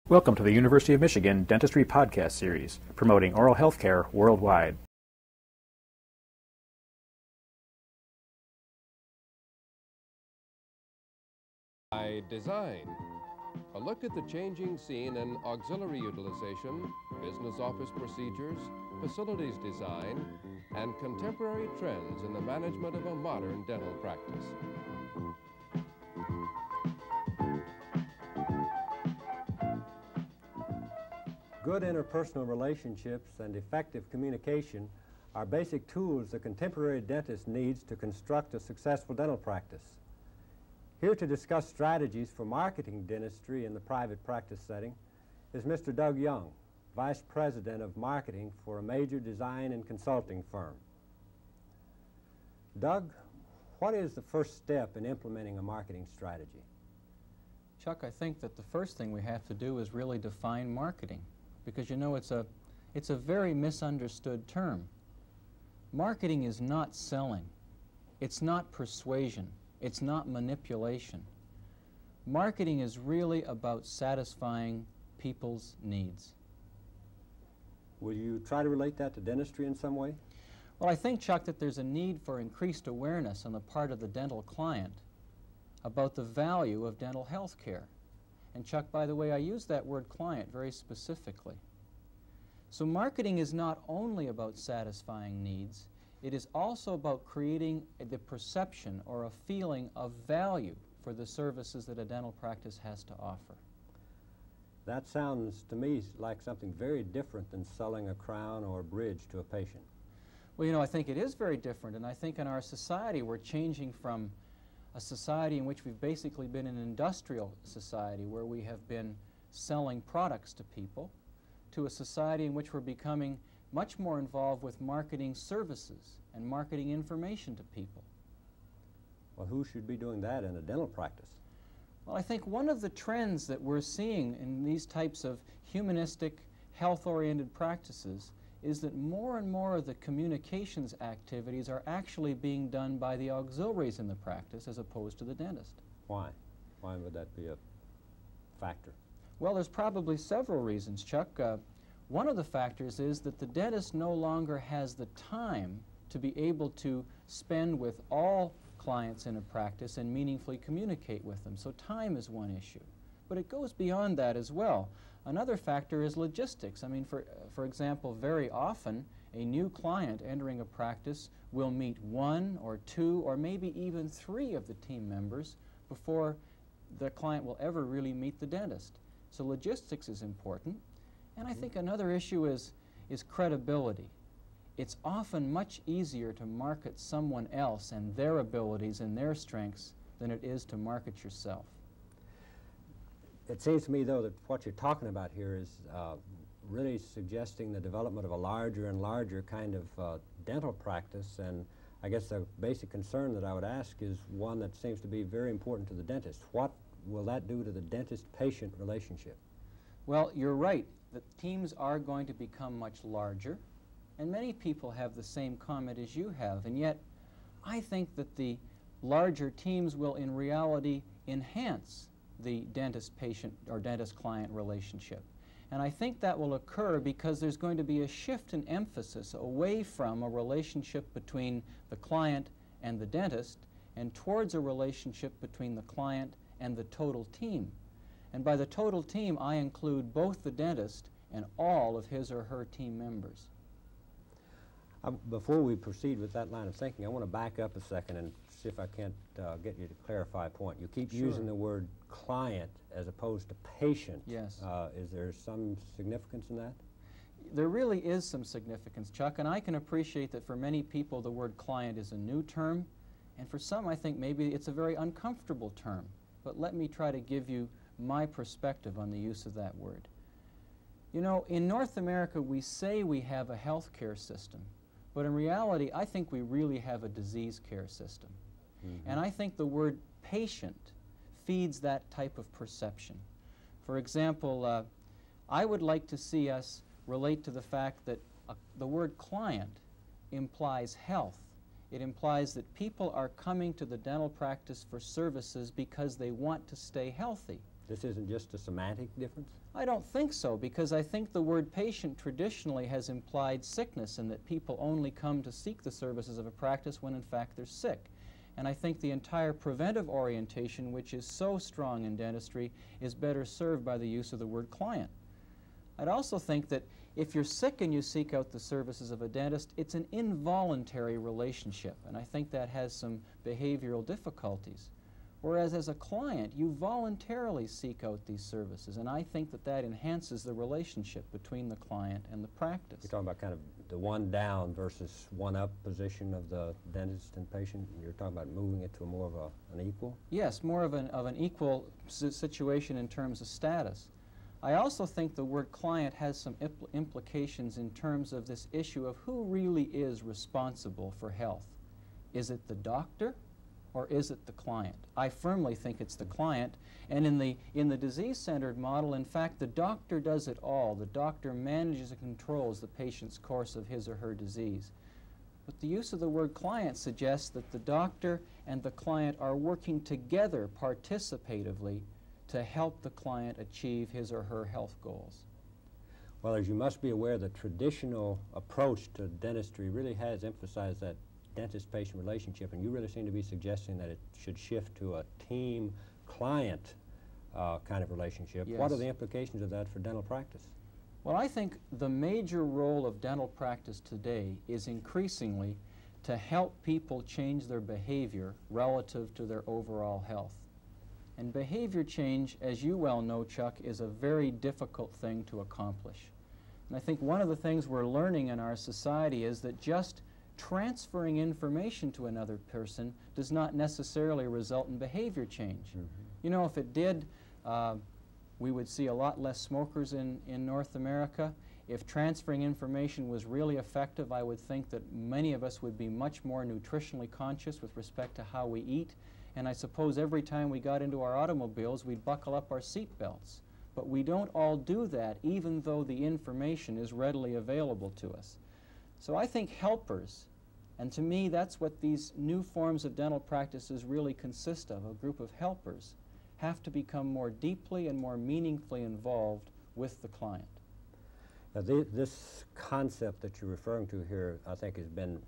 Welcome to the University of Michigan Dentistry Podcast Series, promoting oral health care worldwide. By design, a look at the changing scene in auxiliary utilization, business office procedures, facilities design, and contemporary trends in the management of a modern dental practice. Good interpersonal relationships and effective communication are basic tools the contemporary dentist needs to construct a successful dental practice. Here to discuss strategies for marketing dentistry in the private practice setting is Mr. Doug Young, Vice President of Marketing for a major design and consulting firm. Doug, what is the first step in implementing a marketing strategy? Chuck, I think that the first thing we have to do is really define marketing, because you know it's a very misunderstood term. Marketing is not selling. It's not persuasion. It's not manipulation. Marketing is really about satisfying people's needs. Will you try to relate that to dentistry in some way? Well, I think, Chuck, that there's a need for increased awareness on the part of the dental client about the value of dental health care. And Chuck, by the way, I use that word client very specifically. So marketing is not only about satisfying needs, it is also about creating the perception or a feeling of value for the services that a dental practice has to offer. That sounds to me like something very different than selling a crown or a bridge to a patient. Well, you know, I think it is very different, and I think in our society we're changing from a society in which we've basically been an industrial society where we have been selling products to people to a society in which we're becoming much more involved with marketing services and marketing information to people. Well, who should be doing that in a dental practice? Well, I think one of the trends that we're seeing in these types of humanistic, health-oriented practices is that more and more of the communications activities are actually being done by the auxiliaries in the practice as opposed to the dentist. Why? Why would that be a factor? Well, there's probably several reasons, Chuck. One of the factors is that the dentist no longer has the time to be able to spend with all clients in a practice and meaningfully communicate with them. So time is one issue. But it goes beyond that as well. Another factor is logistics. I mean, for example, very often a new client entering a practice will meet one or two or maybe even three of the team members before the client will ever really meet the dentist. So logistics is important. And I think another issue is credibility. It's often much easier to market someone else and their abilities and their strengths than it is to market yourself. It seems to me, though, that what you're talking about here is really suggesting the development of a larger and larger kind of dental practice, and I guess the basic concern that I would ask is one that seems to be very important to the dentist. What will that do to the dentist-patient relationship? Well, you're right. The teams are going to become much larger, and many people have the same comment as you have, and yet I think that the larger teams will in reality enhance the dentist-patient or dentist-client relationship. And I think that will occur because there's going to be a shift in emphasis away from a relationship between the client and the dentist and towards a relationship between the client and the total team. And by the total team, I include both the dentist and all of his or her team members. Before we proceed with that line of thinking, I want to back up a second and see if I can't get you to clarify a point. You keep using the word client as opposed to patient. Yes. Is there some significance in that? There really is some significance, Chuck, and I can appreciate that for many people the word client is a new term, and for some I think maybe it's a very uncomfortable term. But let me try to give you my perspective on the use of that word. You know, in North America we say we have a health care system, but in reality I think we really have a disease care system. And I think the word patient feeds that type of perception. For example, I would like to see us relate to the fact that the word client implies health. It implies that people are coming to the dental practice for services because they want to stay healthy. This isn't just a semantic difference? I don't think so, because I think the word patient traditionally has implied sickness, and that people only come to seek the services of a practice when in fact they're sick. And I think the entire preventive orientation, which is so strong in dentistry, is better served by the use of the word client. I'd also think that if you're sick and you seek out the services of a dentist, it's an involuntary relationship, and I think that has some behavioral difficulties. Whereas as a client, you voluntarily seek out these services, and I think that that enhances the relationship between the client and the practice. You're talking about kind of the one down versus one up position of the dentist and patient. You're talking about moving it to more of an equal? Yes, more of an equal situation in terms of status. I also think the word client has some implications in terms of this issue of who really is responsible for health. Is it the doctor, or is it the client? I firmly think it's the client, and in the disease-centered model, in fact, the doctor does it all. The doctor manages and controls the patient's course of his or her disease. But the use of the word client suggests that the doctor and the client are working together participatively to help the client achieve his or her health goals. Well, as you must be aware, the traditional approach to dentistry really has emphasized that dentist-patient relationship, and you really seem to be suggesting that it should shift to a team-client kind of relationship. Yes. What are the implications of that for dental practice? Well, I think the major role of dental practice today is increasingly to help people change their behavior relative to their overall health. And behavior change, as you well know, Chuck, is a very difficult thing to accomplish. And I think one of the things we're learning in our society is that just transferring information to another person does not necessarily result in behavior change. Mm-hmm. You know, if it did, we would see a lot less smokers in North America. If transferring information was really effective, I would think that many of us would be much more nutritionally conscious with respect to how we eat. And I suppose every time we got into our automobiles, we'd buckle up our seat belts. But we don't all do that, even though the information is readily available to us. So I think helpers, and to me that's what these new forms of dental practices really consist of, a group of helpers, have to become more deeply and more meaningfully involved with the client. Now, this concept that you're referring to here, I think, has been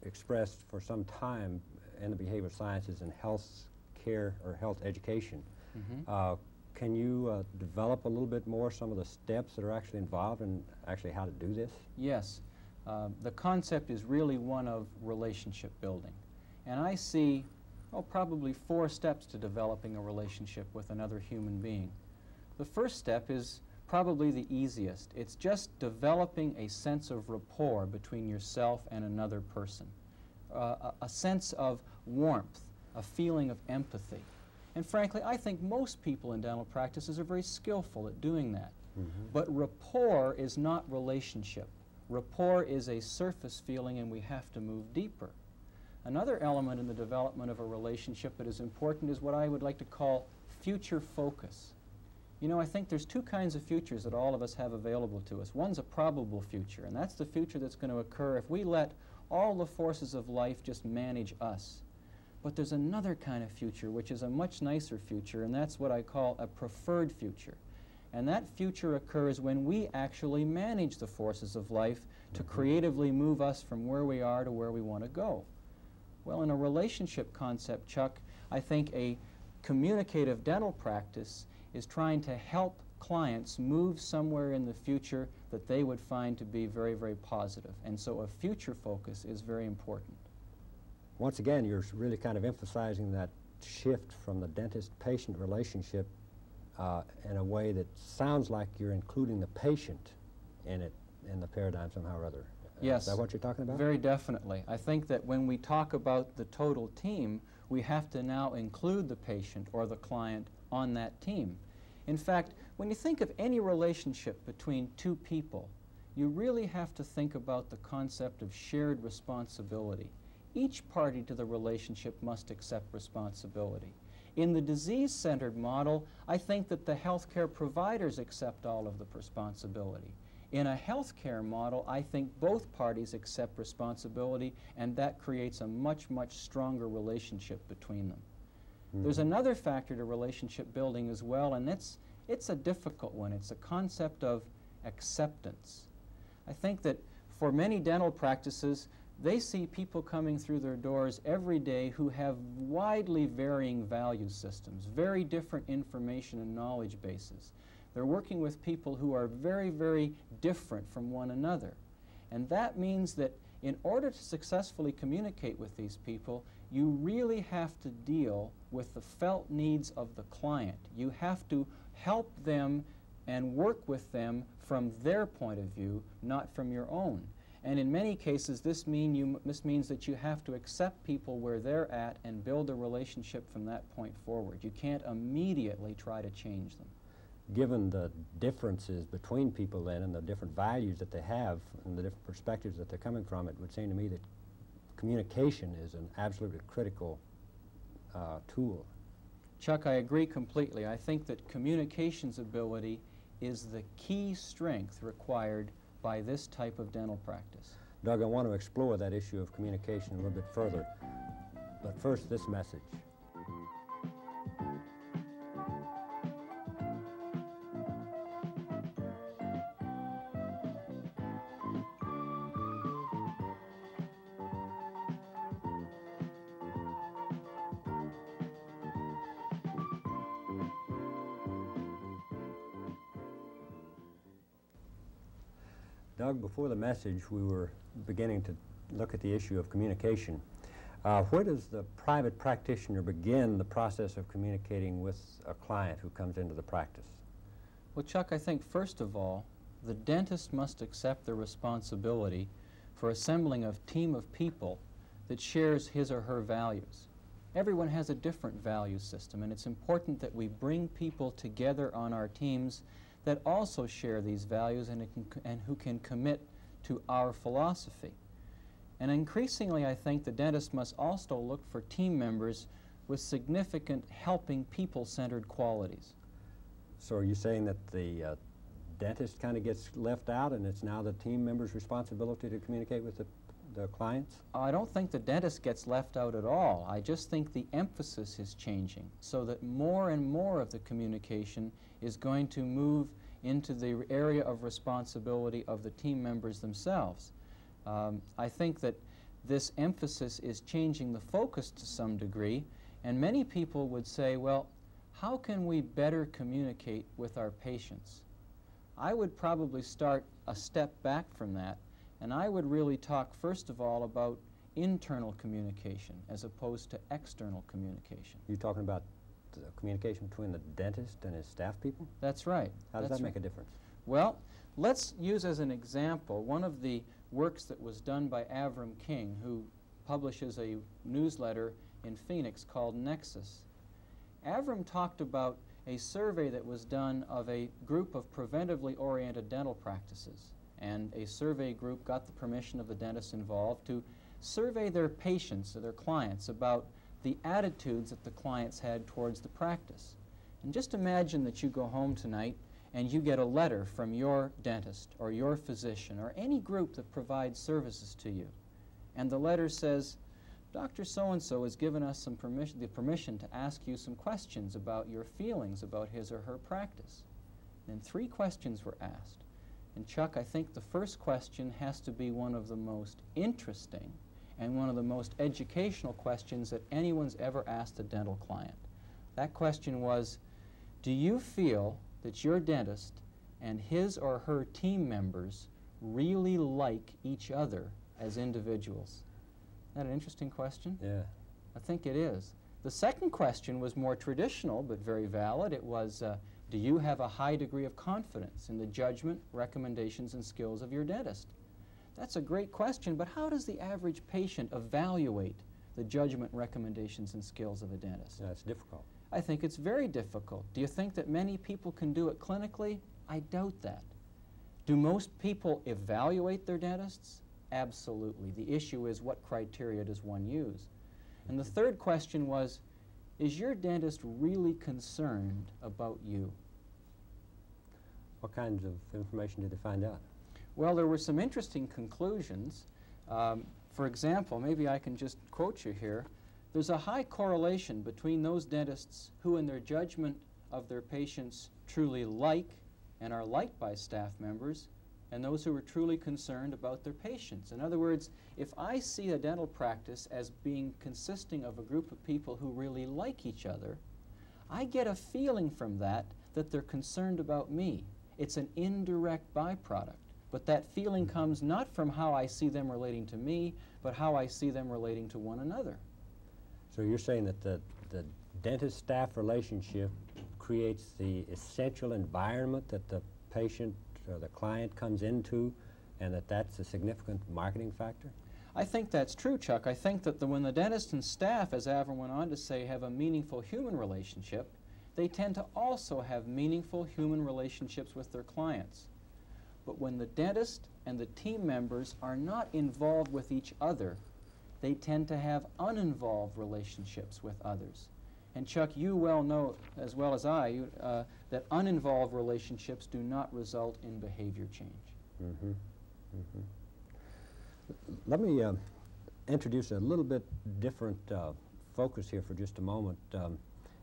expressed for some time in the behavioral sciences and health care or health education. Mm-hmm. Can you develop a little bit more some of the steps that are actually involved in actually how to do this? Yes. The concept is really one of relationship building. And I see, probably 4 steps to developing a relationship with another human being. The first step is probably the easiest. It's just developing a sense of rapport between yourself and another person. A sense of warmth, a feeling of empathy. And frankly, I think most people in dental practices are very skillful at doing that. Mm-hmm. But rapport is not relationship. Rapport is a surface feeling, and we have to move deeper. Another element in the development of a relationship that is important is what I would like to call future focus. You know, I think there's 2 kinds of futures that all of us have available to us. One's a probable future, and that's the future that's going to occur if we let all the forces of life just manage us. But there's another kind of future, which is a much nicer future, and that's what I call a preferred future. And that future occurs when we actually manage the forces of life to creatively move us from where we are to where we want to go. Well, in a relationship concept, Chuck, I think a communicative dental practice is trying to help clients move somewhere in the future that they would find to be very, very positive. And so a future focus is very important. Once again, you're really kind of emphasizing that shift from the dentist-patient relationship in a way that sounds like you're including the patient in it, in the paradigm somehow or other. Yes. Is that what you're talking about? Very definitely. I think that when we talk about the total team, we have to now include the patient or the client on that team. In fact, when you think of any relationship between 2 people, you really have to think about the concept of shared responsibility. Each party to the relationship must accept responsibility. In the disease-centered model, I think that the healthcare providers accept all of the responsibility. In a healthcare model, I think both parties accept responsibility, and that creates a much, much stronger relationship between them. There's another factor to relationship building as well, and it's a difficult one. It's a concept of acceptance. I think that for many dental practices, they see people coming through their doors every day who have widely varying value systems, very different information and knowledge bases. They're working with people who are very, very different from one another. And that means that in order to successfully communicate with these people, you really have to deal with the felt needs of the client. You have to help them and work with them from their point of view, not from your own. And in many cases, this means that you have to accept people where they're at and build a relationship from that point forward. You can't immediately try to change them. Given the differences between people then and the different values that they have and the different perspectives that they're coming from, it would seem to me that communication is an absolutely critical tool. Chuck, I agree completely. I think that communications ability is the key strength required by this type of dental practice. Doug, I want to explore that issue of communication a little bit further, but first this message. Doug, before the message, we were beginning to look at the issue of communication. Where does the private practitioner begin the process of communicating with a client who comes into the practice? Well, Chuck, I think first of all, the dentist must accept the responsibility for assembling a team of people that shares his or her values. Everyone has a different value system, and it's important that we bring people together on our teams that also share these values and who can commit to our philosophy. And increasingly, I think the dentist must also look for team members with significant helping people-centered qualities. So are you saying that the dentist kind of gets left out and it's now the team member's responsibility to communicate with the clients? I don't think the dentist gets left out at all. I just think the emphasis is changing so that more and more of the communication is going to move into the area of responsibility of the team members themselves. I think that this emphasis is changing the focus to some degree, and many people would say, well, how can we better communicate with our patients? I would probably start a step back from that, and I would really talk first of all about internal communication as opposed to external communication. You're talking about the communication between the dentist and his staff people? That's right. How does that make a difference? Well, let's use as an example one of the works that was done by Avram King, who publishes a newsletter in Phoenix called Nexus. Avram talked about a survey that was done of a group of preventively oriented dental practices, and a survey group got the permission of the dentists involved to survey their patients or their clients about the attitudes that the clients had towards the practice. And just imagine that you go home tonight and you get a letter from your dentist or your physician or any group that provides services to you. And the letter says, Dr. So-and-so has given us some permission to ask you some questions about your feelings about his or her practice. And 3 questions were asked. And Chuck, I think the first question has to be one of the most interesting and one of the most educational questions that anyone's ever asked a dental client. That question was, do you feel that your dentist and his or her team members really like each other as individuals? Isn't that an interesting question? Yeah. I think it is. The second question was more traditional but very valid. It was, do you have a high degree of confidence in the judgment, recommendations, and skills of your dentist? That's a great question, but how does the average patient evaluate the judgment, recommendations, and skills of a dentist? That's difficult. I think it's very difficult. Do you think that many people can do it clinically? I doubt that. Do most people evaluate their dentists? Absolutely. The issue is, what criteria does one use? And the third question was, is your dentist really concerned about you? What kinds of information did they find out? Well, there were some interesting conclusions. For example, maybe I can just quote you here. There's a high correlation between those dentists who, in their judgment of their patients, truly like and are liked by staff members, and those who are truly concerned about their patients. In other words, if I see a dental practice as being consisting of a group of people who really like each other, I get a feeling from that that they're concerned about me. It's an indirect byproduct, but that feeling comes not from how I see them relating to me, but how I see them relating to one another. So you're saying that the dentist-staff relationship creates the essential environment that the patient or the client comes into, and that's a significant marketing factor? I think that's true, Chuck. I think that when the dentist and staff, as Avram went on to say, have a meaningful human relationship, they tend to also have meaningful human relationships with their clients. But when the dentist and the team members are not involved with each other, they tend to have uninvolved relationships with others. And Chuck, you well know, as well as I, that uninvolved relationships do not result in behavior change. Mm-hmm. Mm-hmm. Let me introduce a little bit different focus here for just a moment.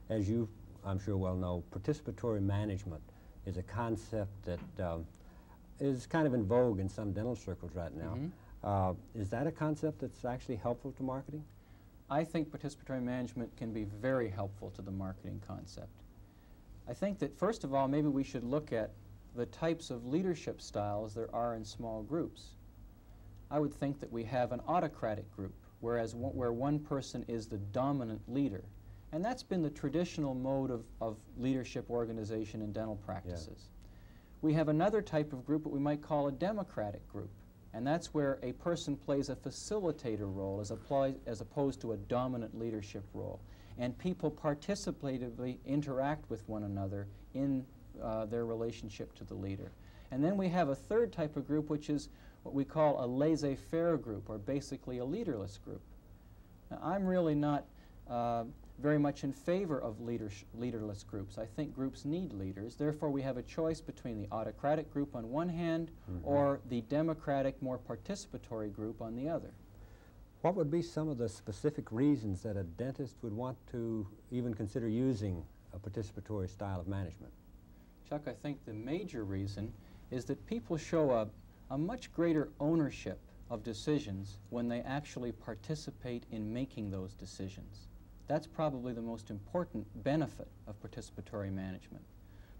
As you, I'm sure, well know, participatory management is a concept that is kind of in vogue in some dental circles right now. Mm-hmm. Is that a concept that's actually helpful to marketing? I think participatory management can be very helpful to the marketing concept. I think that, first of all, maybe we should look at the types of leadership styles there are in small groups. I would think that we have an autocratic group, where one person is the dominant leader. And that's been the traditional mode of leadership organization in dental practices. Yeah. We have another type of group that we might call a democratic group. And that's where a person plays a facilitator role as opposed to a dominant leadership role. And people participatively interact with one another in their relationship to the leader. And then we have a third type of group, which is what we call a laissez-faire group, or basically a leaderless group. Now, I'm really not very much in favor of leaderless groups. I think groups need leaders. Therefore, we have a choice between the autocratic group on one hand, mm-hmm. or the democratic, more participatory group on the other. What would be some of the specific reasons that a dentist would want to even consider using a participatory style of management? Chuck, I think the major reason is that people show a much greater ownership of decisions when they actually participate in making those decisions. That's probably the most important benefit of participatory management.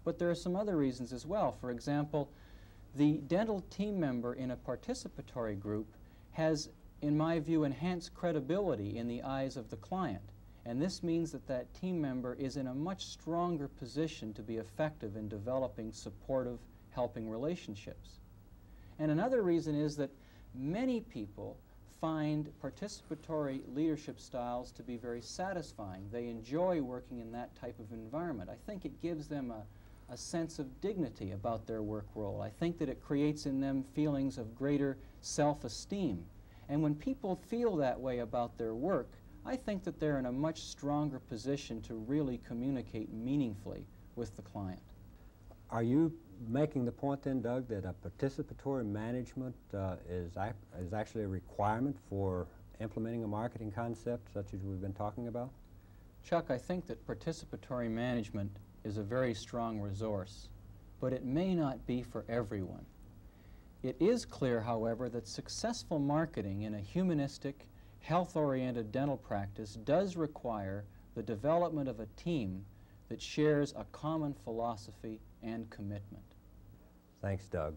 But there are some other reasons as well. For example, the dental team member in a participatory group has, in my view, enhanced credibility in the eyes of the client. And this means that that team member is in a much stronger position to be effective in developing supportive, helping relationships. And another reason is that many people find participatory leadership styles to be very satisfying. They enjoy working in that type of environment. I think it gives them a sense of dignity about their work role. I think that it creates in them feelings of greater self-esteem. And when people feel that way about their work, I think that they're in a much stronger position to really communicate meaningfully with the client. Are you making the point then, Doug, that a participatory management is actually a requirement for implementing a marketing concept such as we've been talking about? Chuck, I think that participatory management is a very strong resource, but it may not be for everyone. It is clear, however, that successful marketing in a humanistic, health-oriented dental practice does require the development of a team that shares a common philosophy and commitment. Thanks, Doug.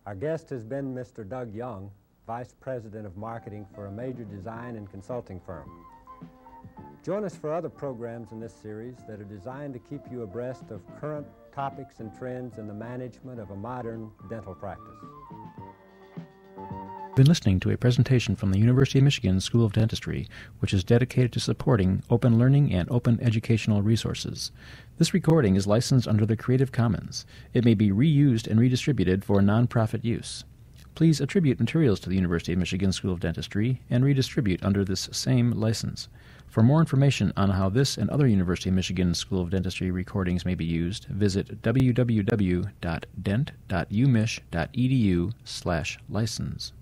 Our guest has been Mr. Doug Young, Vice President of Marketing for a major design and consulting firm. Join us for other programs in this series that are designed to keep you abreast of current topics and trends in the management of a modern dental practice. You've been listening to a presentation from the University of Michigan School of Dentistry, which is dedicated to supporting open learning and open educational resources. This recording is licensed under the Creative Commons. It may be reused and redistributed for nonprofit use. Please attribute materials to the University of Michigan School of Dentistry and redistribute under this same license. For more information on how this and other University of Michigan School of Dentistry recordings may be used, visit www.dent.umich.edu/license.